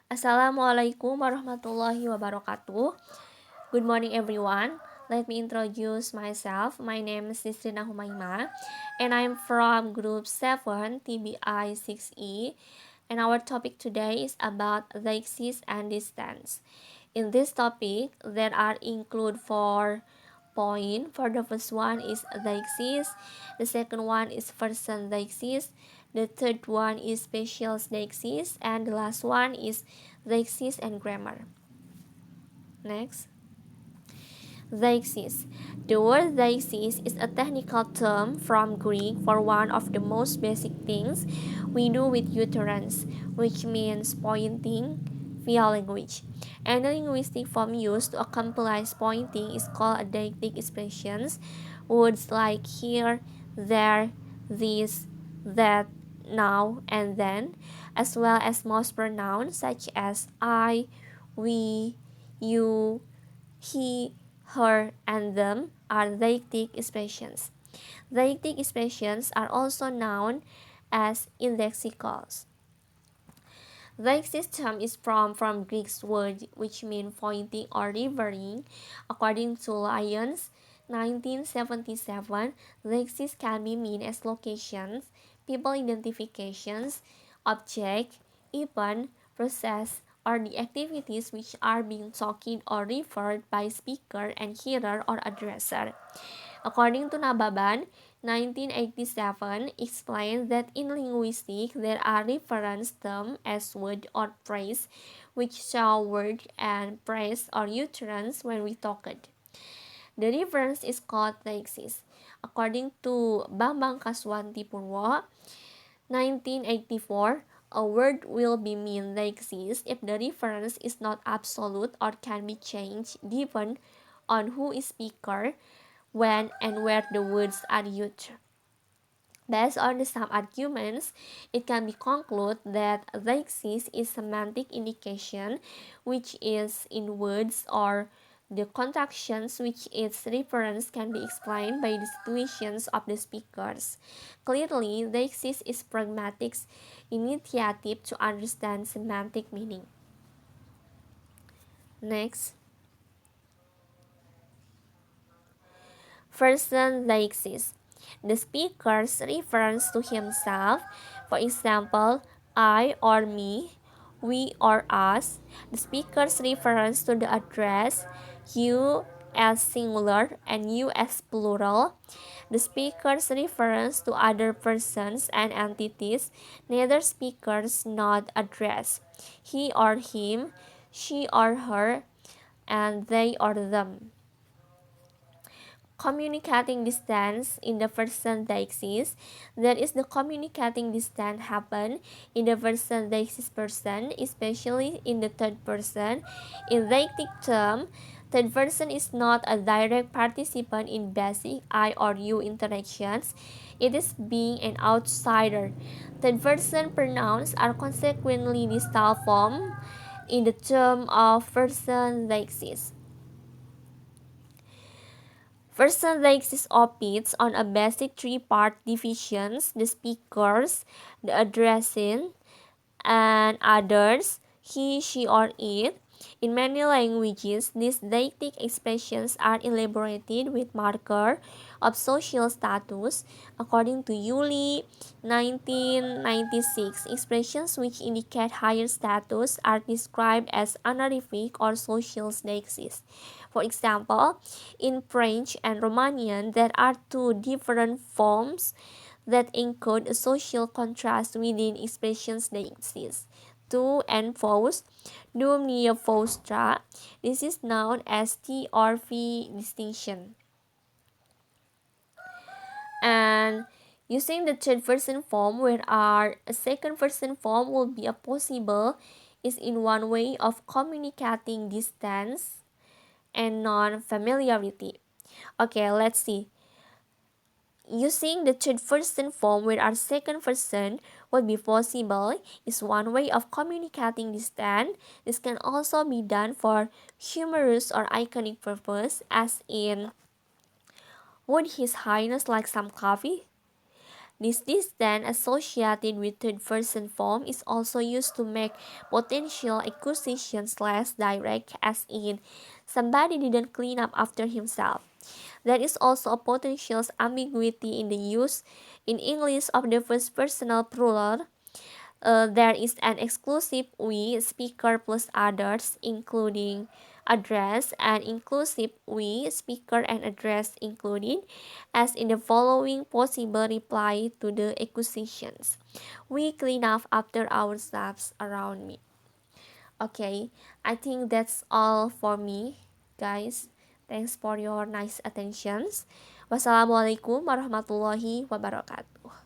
Assalamualaikum warahmatullahi wabarakatuh. Good morning, everyone. Let me introduce myself. My name is Nisrina Humaima, and I'm from Group 7, TBI 6E. And our topic today is about the axis and distance. In this topic, there are include four points. For the first one is the axis, the second one is person deixis, the third one is spatial deixis, and the last one is deixis and grammar. Next. Deixis. The word deixis is a technical term from Greek for one of the most basic things we do with utterance, which means pointing via language. Any linguistic form used to accomplish pointing is called a deictic expression. Words like here, there, this, that, now, and then, as well as most pronouns such as I, we, you, he, her, and them are deictic expressions. Deictic expressions are also known as indexicals. The system is from Greek word which means pointing or referring. According to Lyons, 1977, lexis can be mean as locations, people identifications, object, event, process, or the activities which are being talked or referred by speaker and hearer or addresser. According to Nababan, 1987 explains that in linguistics there are reference terms as word or phrase which show word and phrase or utterance when we talk it. The reference is called deixis. According to Bambang Kaswanti Purwo, 1984, a word will be mean deixis if the reference is not absolute or can be changed depending on who is speaker, when and where the words are used. Based on the some arguments, it can be concluded that deixis is semantic indication, which is in words or the contractions which its reference can be explained by the situations of the speakers. Clearly, deixis is pragmatic initiative to understand semantic meaning. Next. Person deixis. The speaker's reference to himself, for example, I or me, we or us. The speaker's reference to the address, you as singular and you as plural. The speaker's reference to other persons and entities, neither speakers not address, he or him, she or her, and they or them. Communicating distance in the person deixis, that is the communicating distance happen in the person deixis person, especially in the third person. In deictic term, third person is not a direct participant in basic I or you interactions. It is being an outsider. Third person pronouns are consequently distal form in the term of person deixis. Person deixis operates on a basic three-part divisions: the speakers, the addressing, and others, he, she, or it. In many languages, these deictic expressions are elaborated with marker of social status. According to Yuli, 1996, expressions which indicate higher status are described as honorific or social deixis. For example, in French and Romanian, there are two different forms that encode a social contrast within expressions that exist. To and fous, dum nia vostra. This is known as T or V distinction. And using the third person form where a second person form will be a possible is in one way of communicating distance and non-familiarity. Okay, let's see. Using the third person form where our second person would be possible is one way of communicating distance. This can also be done for humorous or iconic purpose, as in, would His Highness like some coffee? This distance associated with third-person form is also used to make potential accusations less direct, as in, somebody didn't clean up after himself. There is also a potential ambiguity in the use in English of the first personal plural. There is an exclusive we speaker plus others, including address, and inclusive we speaker and address included, as in the following possible reply to the accusations: we clean up after ourselves around me. Okay, I think that's all for me, guys. Thanks for your nice attentions. Wassalamualaikum warahmatullahi wabarakatuh.